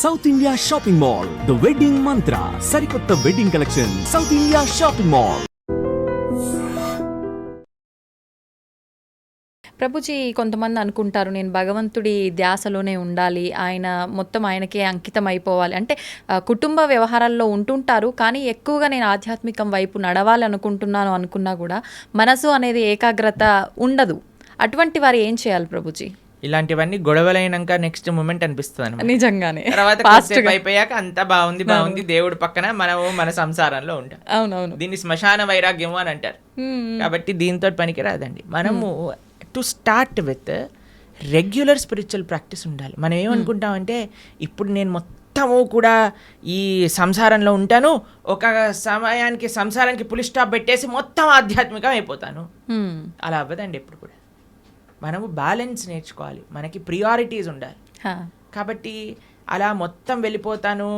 South India shopping mall, the wedding మంత్ర, సరికొత్త wedding collection, south India shopping mall. Prabhuji, కొంతమంది అనుకుంటారు నేను భగవంతుడి ధ్యాసలోనే ఉండాలి, ఆయన మొత్తం ఆయనకే అంకితం అయిపోవాలి అంటే కుటుంబ వ్యవహారాల్లో ఉంటుంటారు, కానీ ఎక్కువగా నేను ఆధ్యాత్మికం వైపు నడవాలి అనుకుంటున్నాను అనుకున్నా కూడా మనసు అనేది ఏకాగ్రత ఉండదు. అటువంటి వారు ఏం చేయాలి ప్రభుజీ? ఇలాంటివన్నీ గొడవలైనాక నెక్స్ట్ మూమెంట్ అనిపిస్తుంది నిజంగానే. తర్వాత అయిపోయాక అంత బాగుంది దేవుడి పక్కన మనము మన సంసారంలో ఉంటాం. అవునవును, దీన్ని శ్మశాన వైరాగ్యము అని అంటారు. కాబట్టి దీంతో పనికి రాదండి. మనము to start with regular spiritual practice ఉండాలి. మనం ఏమనుకుంటామంటే ఇప్పుడు నేను మొత్తము కూడా ఈ సంసారంలో ఉంటాను, ఒక సమయానికి సంసారానికి పులి స్టాప్ పెట్టేసి మొత్తం ఆధ్యాత్మికం అయిపోతాను. అలా అవ్వదండి ఎప్పుడు కూడా. మనము బ్యాలెన్స్ నేర్చుకోవాలి, మనకి ప్రియారిటీస్ ఉండాలి. కాబట్టి అలా మొత్తం వెళ్ళిపోతాను,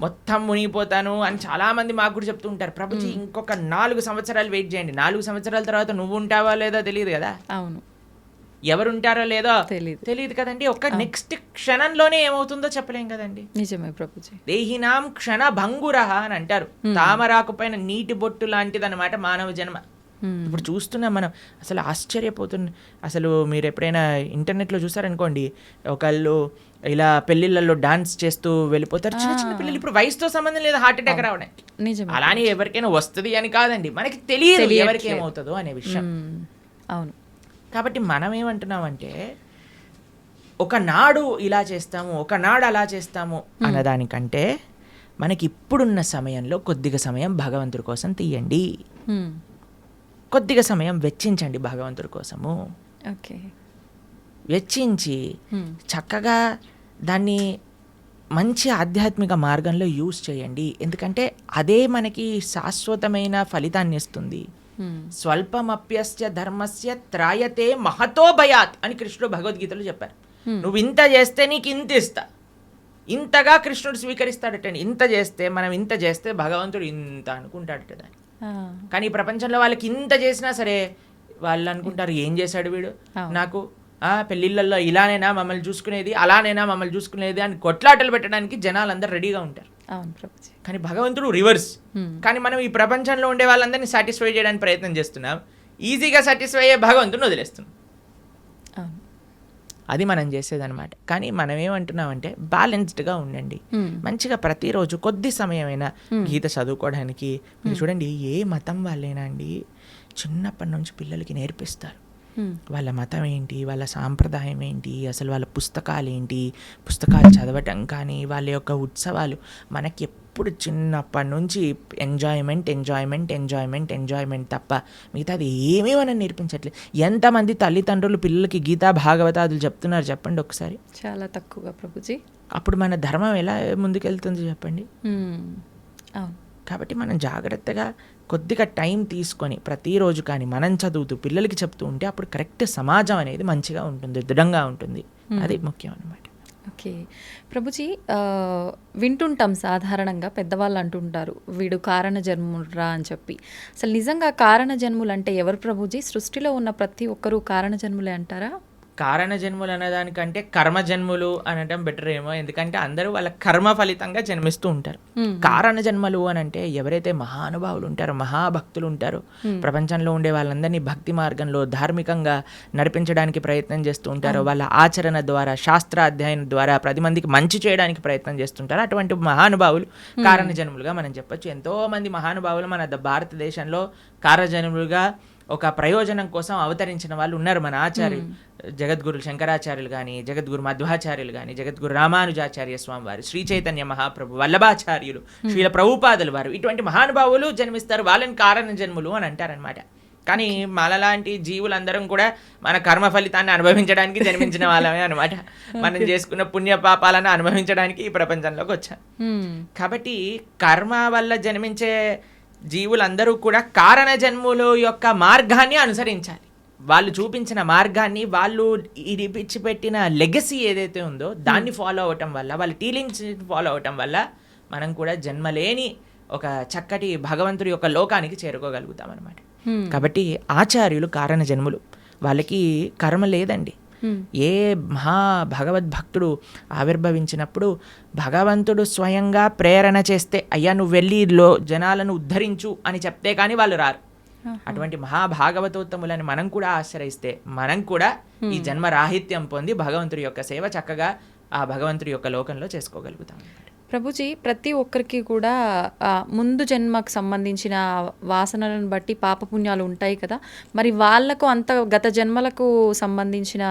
మొత్తం మునిగిపోతాను అని చాలామంది మాకు కూడా చెప్తూ ఉంటారు. ప్రభుజీ ఇంకొక 4 సంవత్సరాలు వెయిట్ చేయండి, 4 సంవత్సరాల తర్వాత నువ్వు ఉంటావా లేదో తెలియదు కదా. అవును, ఎవరు ఉంటారో లేదో తెలియదు కదండి. ఒక నెక్స్ట్ క్షణంలోనే ఏమవుతుందో చెప్పలేం కదండి. నిజమే ప్రభుజీ. దేహినాం క్షణ భంగురహ అని అంటారు. తామరాకు పైన నీటి బొట్టు లాంటిది అనమాట మానవ జన్మ. ఇప్పుడు చూస్తున్నాం మనం, అసలు ఆశ్చర్యపోతున్నాం. అసలు మీరు ఎప్పుడైనా ఇంటర్నెట్లో చూసారనుకోండి, ఒకళ్ళు ఇలా పెళ్లిళ్ళల్లో డాన్స్ చేస్తూ వెళ్ళిపోతారు, చిన్న చిన్న పిల్లలు. ఇప్పుడు వయసుతో సంబంధం లేదు హార్ట్ అటాక్ రావడానికి. అలానే ఎవరికైనా వస్తుంది అని కాదండి, మనకి తెలియదు ఎవరికి ఏమవుతుందో అనే విషయం. అవును. కాబట్టి మనం ఏమంటున్నామంటే ఒకనాడు ఇలా చేస్తాము, ఒకనాడు అలా చేస్తాము అన్నదానికంటే మనకి ఇప్పుడున్న సమయంలో కొద్దిగా సమయం భగవంతుడి కోసం తీయండి, కొద్దిగా సమయం వెచ్చించండి భగవంతుడి కోసము. వెచ్చించి చక్కగా దాన్ని మంచి ఆధ్యాత్మిక మార్గంలో యూజ్ చేయండి. ఎందుకంటే అదే మనకి శాశ్వతమైన ఫలితాన్ని ఇస్తుంది. స్వల్పమప్యస్య ధర్మస్య త్రాయతే మహతో భయాత్ అని కృష్ణుడు భగవద్గీతలో చెప్పారు. నువ్వు ఇంత చేస్తే నీకు ఇంత ఇస్తా, ఇంతగా కృష్ణుడు స్వీకరిస్తాడటండి. ఇంత చేస్తే మనం ఇంత చేస్తే భగవంతుడు ఇంత అనుకుంటాడట దాన్ని. కానీ ఈ ప్రపంచంలో వాళ్ళకి ఇంత చేసినా సరే వాళ్ళు అనుకుంటారు ఏం చేశాడు వీడు నాకు, పెళ్ళిళ్ళల్లో ఇలానైనా మమ్మల్ని చూసుకునేది, అలానైనా మమ్మల్ని చూసుకునేది అని కొట్లాటలు పెట్టడానికి జనాలందరూ రెడీగా ఉంటారు. కానీ భగవంతుడు రివర్స్. కానీ మనం ఈ ప్రపంచంలో ఉండే వాళ్ళందరినీ సాటిస్ఫై చేయడానికి ప్రయత్నం చేస్తున్నాం, ఈజీగా సాటిస్ఫై అయ్యే భగవంతుని వదిలేస్తున్నాం. అది మనం చేసేదన్నమాట. కానీ మనం ఏమంటున్నామంటే బ్యాలెన్స్డ్గా ఉండండి. మంచిగా ప్రతిరోజు కొద్ది సమయమైనా గీత చదువుకోవడానికి. మీరు చూడండి, ఏ మతం వాళ్ళైనా అండి చిన్నప్పటి నుంచి పిల్లలకి నేర్పిస్తారు వాళ్ళ మతం ఏంటి, వాళ్ళ సాంప్రదాయం ఏంటి, అసలు వాళ్ళ పుస్తకాలు ఏంటి, పుస్తకాలు చదవటం కానీ వాళ్ళ యొక్క ఉత్సవాలు. మనకి ఎప్పుడు చిన్నప్పటి నుంచి ఎంజాయ్మెంట్ ఎంజాయ్మెంట్ ఎంజాయ్మెంట్ ఎంజాయ్మెంట్ తప్ప మిగతాది ఏమీ మనం నేర్పించట్లేదు. ఎంతమంది తల్లిదండ్రులు పిల్లలకి గీతా భాగవతాదులు చెప్తున్నారు చెప్పండి ఒకసారి? చాలా తక్కువగా ప్రభుజీ. అప్పుడు మన ధర్మం ఎలా ముందుకెళ్తుంది చెప్పండి? కాబట్టి మనం జాగ్రత్తగా కొద్దిగా టైం తీసుకొని ప్రతిరోజు కానీ మనం చదువుతూ పిల్లలకి చెప్తూ ఉంటే అప్పుడు కరెక్ట్ సమాజం అనేది మంచిగా ఉంటుంది, దృఢంగా ఉంటుంది. అది ముఖ్యం అన్నమాట. ఓకే ప్రభుజీ, వింటుంటాం సాధారణంగా పెద్దవాళ్ళు అంటుంటారు వీడు కారణ జన్మురా అని చెప్పి. అసలు నిజంగా కారణ జన్ములు అంటే ఎవరు ప్రభుజీ? సృష్టిలో ఉన్న ప్రతి ఒక్కరూ కారణ జన్ములే అంటారా? కారణ జన్ములు అనేదానికంటే కర్మ జన్ములు అనడం బెటర్ ఏమో. ఎందుకంటే అందరూ వాళ్ళ కర్మ ఫలితంగా జన్మిస్తూ ఉంటారు. కారణ జన్మలు అని అంటే ఎవరైతే మహానుభావులు ఉంటారో, మహాభక్తులు ఉంటారో, ప్రపంచంలో ఉండే వాళ్ళందరినీ భక్తి మార్గంలో ధార్మికంగా నడిపించడానికి ప్రయత్నం చేస్తూ ఉంటారో, వాళ్ళ ఆచరణ ద్వారా, శాస్త్ర అధ్యయనం ద్వారా 10 మందికి మంచి చేయడానికి ప్రయత్నం చేస్తుంటారు. అటువంటి మహానుభావులు కారణ జన్ములుగా మనం చెప్పొచ్చు. ఎంతో మంది మహానుభావులు మన భారతదేశంలో కారణ జన్ములుగా ఒక ప్రయోజనం కోసం అవతరించిన వాళ్ళు ఉన్నారు. మన ఆచార్యులు జగద్గురు శంకరాచార్యులు కానీ, జగద్గురు మధ్వాచార్యులు కానీ, జగద్గురు రామానుజాచార్య స్వామి వారు, శ్రీ చైతన్య మహాప్రభు, వల్లభాచార్యులు, శ్రీల ప్రభుపాదులు వారు, ఇటువంటి మహానుభావులు జన్మిస్తారు. వాళ్ళని కారణ జన్ములు అని అంటారనమాట. కానీ మనలాంటి జీవులందరం కూడా మన కర్మ ఫలితాన్ని అనుభవించడానికి జన్మించిన వాళ్ళమే అనమాట. మనం చేసుకున్న పుణ్య పాపాలను అనుభవించడానికి ఈ ప్రపంచంలోకి వచ్చాం. కాబట్టి కర్మ వల్ల జన్మించే జీవులందరూ కూడా కారణ జన్ముల యొక్క మార్గాన్ని అనుసరించాలి. వాళ్ళు చూపించిన మార్గాన్ని, వాళ్ళు ఇచ్చిపెట్టిన లెగసీ ఏదైతే ఉందో దాన్ని ఫాలో అవటం వల్ల, వాళ్ళ టీలింగ్స్ ఫాలో అవటం వల్ల మనం కూడా జన్మలేని ఒక చక్కటి భగవంతుడి యొక్క లోకానికి చేరుకోగలుగుతాం అనమాట. కాబట్టి ఆచార్యులు కారణ జన్ములు, వాళ్ళకి కర్మ లేదండి. ఏ మహా భగవద్భక్తుడు ఆవిర్భవించినప్పుడు భగవంతుడు స్వయంగా ప్రేరణ చేస్తే అయ్యా నువ్వు వెళ్ళి జనాలను ఉద్ధరించు అని చెప్తే కానీ వాళ్ళు రారు. అటువంటి మహాభాగవతోత్తములని మనం కూడా ఆశ్రయిస్తే మనం కూడా ఈ జన్మ రాహిత్యం పొంది భగవంతుడి యొక్క సేవ చక్కగా ఆ భగవంతుడి యొక్క లోకంలో చేసుకోగలుగుతాం. ప్రభుజీ, ప్రతి ఒక్కరికి కూడా ముందు జన్మకు సంబంధించిన వాసనలను బట్టి పాపపుణ్యాలు ఉంటాయి కదా, మరి వాళ్ళకు అంత గత జన్మలకు సంబంధించిన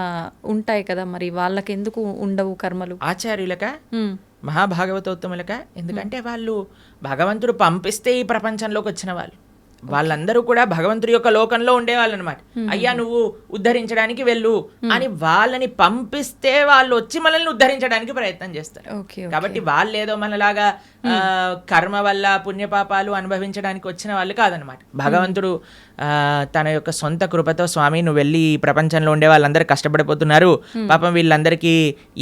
ఉంటాయి కదా, మరి వాళ్ళకి ఎందుకు ఉండవు కర్మలు? ఆచార్యులక మహాభాగవతోత్తములక, ఎందుకంటే వాళ్ళు భగవంతుడు పంపిస్తే ఈ ప్రపంచంలోకి వచ్చిన వాళ్ళందరూ కూడా భగవంతుడి యొక్క లోకంలో ఉండేవాళ్ళు అనమాట. అయ్యా నువ్వు ఉద్ధరించడానికి వెళ్ళు అని వాళ్ళని పంపిస్తే వాళ్ళు వచ్చి మనల్ని ఉద్ధరించడానికి ప్రయత్నం చేస్తారు. కాబట్టి వాళ్ళు ఏదో మనలాగా కర్మ వల్ల పుణ్యపాపాలు అనుభవించడానికి వచ్చిన వాళ్ళు కాదనమాట. భగవంతుడు తన యొక్క సొంత కృపతో స్వామి నువ్వు వెళ్ళి ఈ ప్రపంచంలో ఉండే వాళ్ళందరూ కష్టపడిపోతున్నారు, పాపం వీళ్ళందరికీ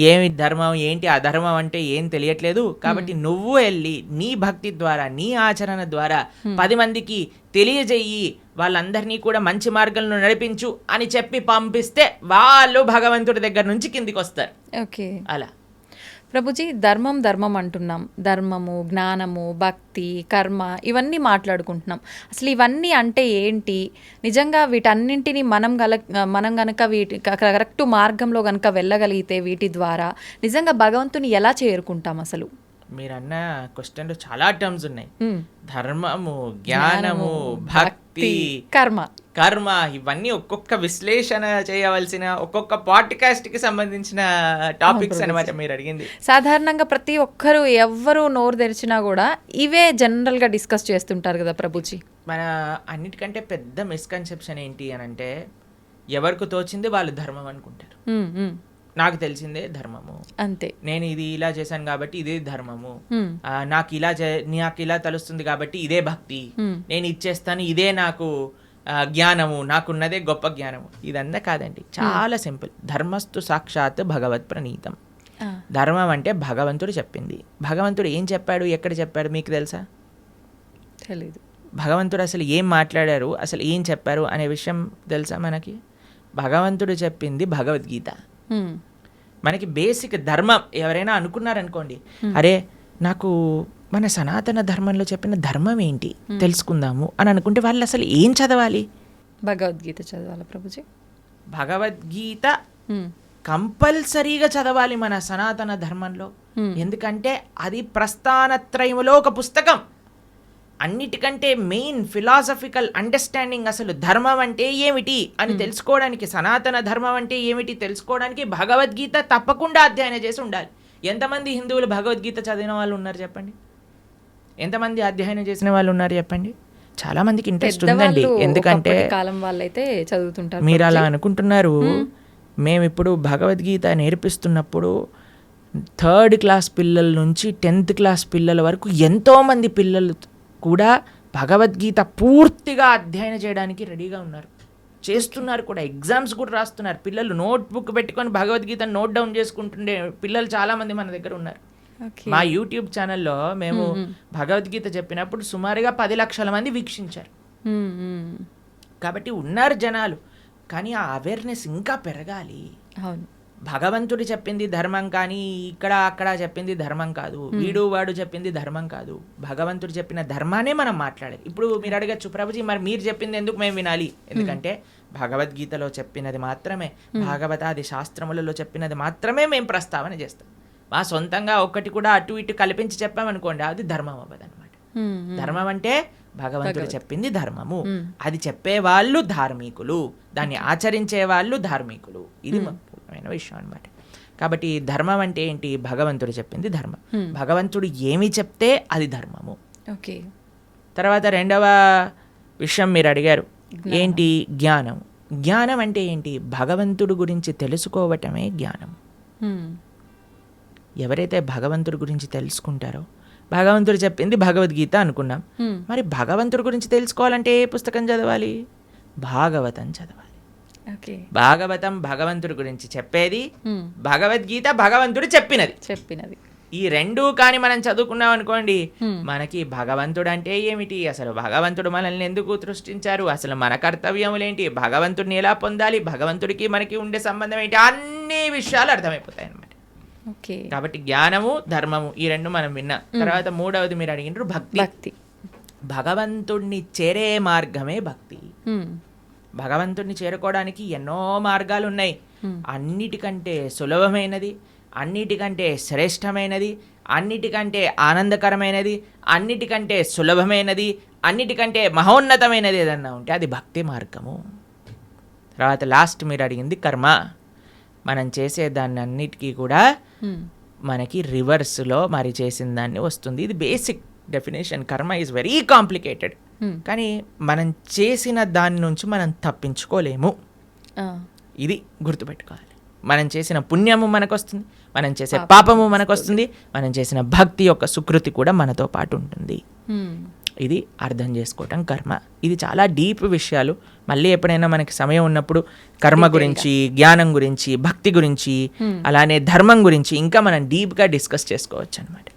ఏమి ధర్మం ఏంటి అధర్మం అంటే ఏం తెలియట్లేదు, కాబట్టి నువ్వు వెళ్ళి నీ భక్తి ద్వారా నీ ఆచరణ ద్వారా 10 మందికి తెలియజేయి, వాళ్ళందరినీ కూడా మంచి మార్గంలో నడిపించు అని చెప్పి పంపిస్తే వాళ్ళు భగవంతుడి దగ్గర నుంచి కిందికి వస్తారు. ఓకే, అలా ప్రభుజీ, ధర్మం అంటున్నాం. ధర్మము, జ్ఞానము, భక్తి, కర్మ ఇవన్నీ మాట్లాడుకుంటున్నాం. అసలు ఇవన్నీ అంటే ఏంటి? నిజంగా వీటన్నింటినీ మనం గనక వీటి కరెక్ట్ మార్గంలో గనక వెళ్ళగలిగితే వీటి ద్వారా నిజంగా భగవంతుని ఎలా చేరుకుంటాం? అసలు మీరు అన్న క్వశ్చన్లో చాలా టర్మ్స్ ఉన్నాయి. ధర్మము, జ్ఞానము, భక్తి, కర్మ ఇవన్నీ ఒక్కొక్క విశ్లేషణ చేయవలసిన ఒక్కొక్క పాడ్కాస్ట్ కి సంబంధించిన టాపిక్స్ అనమాట మీరు అడిగింది. సాధారణంగా ప్రతి ఒక్కరు ఎవ్వరు నోరు తెరిచినా కూడా ఇవే జనరల్ గా డిస్కస్ చేస్తుంటారు కదా ప్రభుజీ. మన అన్నిటికంటే పెద్ద మిస్కన్సెప్షన్ ఏంటి అని అంటే, ఎవరికి తోచింది వాళ్ళు ధర్మం అనుకుంటారు. నాకు తెలిసిందే ధర్మము, అంతే, నేను ఇది ఇలా చేశాను కాబట్టి ఇదే ధర్మము, నాకు ఇలా తెలుస్తుంది కాబట్టి ఇదే భక్తి, నేను ఇచ్చేస్తాను ఇదే నాకు జ్ఞానము, నాకున్నదే గొప్ప జ్ఞానము. ఇదంతా కాదండి, చాలా సింపుల్. ధర్మస్తు సాక్షాత్ భగవత్ ప్రణీతం. ధర్మం అంటే భగవంతుడు చెప్పింది. భగవంతుడు ఏం చెప్పాడు, ఎక్కడ చెప్పాడు మీకు తెలుసా? తెలీదు. భగవంతుడు అసలు ఏం మాట్లాడారు, అసలు ఏం చెప్పారు అనే విషయం తెలుసా మనకి? భగవంతుడు చెప్పింది భగవద్గీత. మనకి బేసిక్ ధర్మం ఎవరైనా అనుకున్నారనుకోండి, అరే నాకు మన సనాతన ధర్మంలో చెప్పిన ధర్మం ఏంటి తెలుసుకుందాము అని అనుకుంటే వాళ్ళు అసలు ఏం చదవాలి? భగవద్గీత చదవాలి ప్రభుజీ. భగవద్గీత కంపల్సరీగా చదవాలి మన సనాతన ధర్మంలో. ఎందుకంటే అది ప్రస్థానత్రయములో ఒక పుస్తకం. అన్నిటికంటే మెయిన్ ఫిలాసఫికల్ అండర్స్టాండింగ్, అసలు ధర్మం అంటే ఏమిటి అని తెలుసుకోవడానికి, సనాతన ధర్మం అంటే ఏమిటి తెలుసుకోవడానికి భగవద్గీత తప్పకుండా అధ్యయనం చేసి ఉండాలి. ఎంతమంది హిందువులు భగవద్గీత చదివిన వాళ్ళు ఉన్నారు చెప్పండి? ఎంతమంది అధ్యయనం చేసిన వాళ్ళు ఉన్నారు చెప్పండి? చాలా మందికి ఇంట్రెస్ట్ ఉందండి. ఎందుకంటే కాలం వాళ్ళైతే చదువుతుంటారు. మీరు అలా అనుకుంటున్నారు. మేము ఇప్పుడు భగవద్గీత నేర్పిస్తున్నప్పుడు 3rd క్లాస్ పిల్లల నుంచి 10th క్లాస్ పిల్లల వరకు ఎంతోమంది పిల్లలు కూడా భగవద్గీత పూర్తిగా అధ్యయనం చేయడానికి రెడీగా ఉన్నారు, చేస్తున్నారు కూడా, ఎగ్జామ్స్ కూడా రాస్తున్నారు. పిల్లలు నోట్బుక్ పెట్టుకొని భగవద్గీత నోట్ డౌన్ చేసుకుంటుండే పిల్లలు చాలామంది మన దగ్గర ఉన్నారు. మా యూట్యూబ్ ఛానల్లో మేము భగవద్గీత చెప్పినప్పుడు సుమారుగా 10 లక్షల మంది వీక్షించారు. కాబట్టి ఉన్నారు జనాలు, కానీ ఆ అవేర్నెస్ ఇంకా పెరగాలి. అవును, భగవంతుడు చెప్పింది ధర్మం కానీ ఇక్కడ అక్కడ చెప్పింది ధర్మం కాదు, వీడు వాడు చెప్పింది ధర్మం కాదు. భగవంతుడు చెప్పిన ధర్మానే మనం మాట్లాడాలి. ఇప్పుడు మీరు అడగచ్చు, ప్రభుజీ మరి మీరు చెప్పింది ఎందుకు మేము వినాలి? ఎందుకంటే భగవద్గీతలో చెప్పినది మాత్రమే, భాగవతాది శాస్త్రములలో చెప్పినది మాత్రమే మేము ప్రస్తావన చేస్తాం. మా సొంతంగా ఒక్కటి కూడా అటు ఇటు కల్పించి చెప్పామనుకోండి, అది ధర్మం అవ్వదు అనమాట. ధర్మం అంటే భగవంతుడు చెప్పింది ధర్మము, అది చెప్పే వాళ్ళు ధార్మికులు, దాన్ని ఆచరించే వాళ్ళు ధార్మికులు. ఇది ముఖ్యమైన విషయం అనమాట. కాబట్టి ధర్మం అంటే ఏంటి? భగవంతుడు చెప్పింది ధర్మం. భగవంతుడు ఏమి చెప్తే అది ధర్మము. ఓకే. తర్వాత 2వ విషయం మీరు అడిగారు ఏంటి? జ్ఞానం. జ్ఞానం అంటే ఏంటి? భగవంతుడు గురించి తెలుసుకోవటమే జ్ఞానం. ఎవరైతే భగవంతుడి గురించి తెలుసుకుంటారో, భగవంతుడు చెప్పింది భగవద్గీత అనుకున్నాం, మరి భగవంతుడి గురించి తెలుసుకోవాలంటే ఏ పుస్తకం చదవాలి? భాగవతం చదవాలి. భాగవతం భగవంతుడి గురించి చెప్పేది, భగవద్గీత భగవంతుడు చెప్పినది. ఈ రెండూ కానీ మనం చదువుకున్నాం అనుకోండి, మనకి భగవంతుడు అంటే ఏమిటి, అసలు భగవంతుడు మనల్ని ఎందుకు సృష్టించారు, అసలు మన కర్తవ్యములేంటి, భగవంతుడిని ఎలా పొందాలి, భగవంతుడికి మనకి ఉండే సంబంధం ఏంటి, అన్ని విషయాలు అర్థమైపోతాయి అన్నమాట. ఓకే. కాబట్టి జ్ఞానము ధర్మము ఈ రెండు మనం విన్నాం. తర్వాత మూడవది మీరు అడిగినారు భక్తి. భగవంతుడిని చేరే మార్గమే భక్తి. భగవంతుడిని చేరుకోవడానికి ఎన్నో మార్గాలు ఉన్నాయి. అన్నిటికంటే సులభమైనది, అన్నిటికంటే శ్రేష్టమైనది, అన్నిటికంటే ఆనందకరమైనది, అన్నిటికంటే సులభమైనది, అన్నిటికంటే మహోన్నతమైనది ఏదన్నా ఉంటే అది భక్తి మార్గము. తర్వాత లాస్ట్ మీరు అడిగింది కర్మ. మనం చేసే దాన్ని అన్నిటికీ కూడా మనకి రివర్స్లో మరి చేసిన దాన్ని వస్తుంది. ఇది బేసిక్ డెఫినేషన్. కర్మ ఈజ్ వెరీ కాంప్లికేటెడ్, కానీ మనం చేసిన దాని నుంచి మనం తప్పించుకోలేము. ఇది గుర్తుపెట్టుకోవాలి. మనం చేసిన పుణ్యము మనకు వస్తుంది, మనం చేసే పాపము మనకు వస్తుంది, మనం చేసిన భక్తి యొక్క సుకృతి కూడా మనతో పాటు ఉంటుంది. ఇది అర్థం చేసుకోవటం కర్మ. ఇది చాలా డీప్ విషయాలు. మళ్ళీ ఎప్పుడైనా మనకి సమయం ఉన్నప్పుడు కర్మ గురించి, జ్ఞానం గురించి, భక్తి గురించి, అలానే ధర్మం గురించి ఇంకా మనం డీప్గా డిస్కస్ చేసుకోవచ్చు అన్నమాట.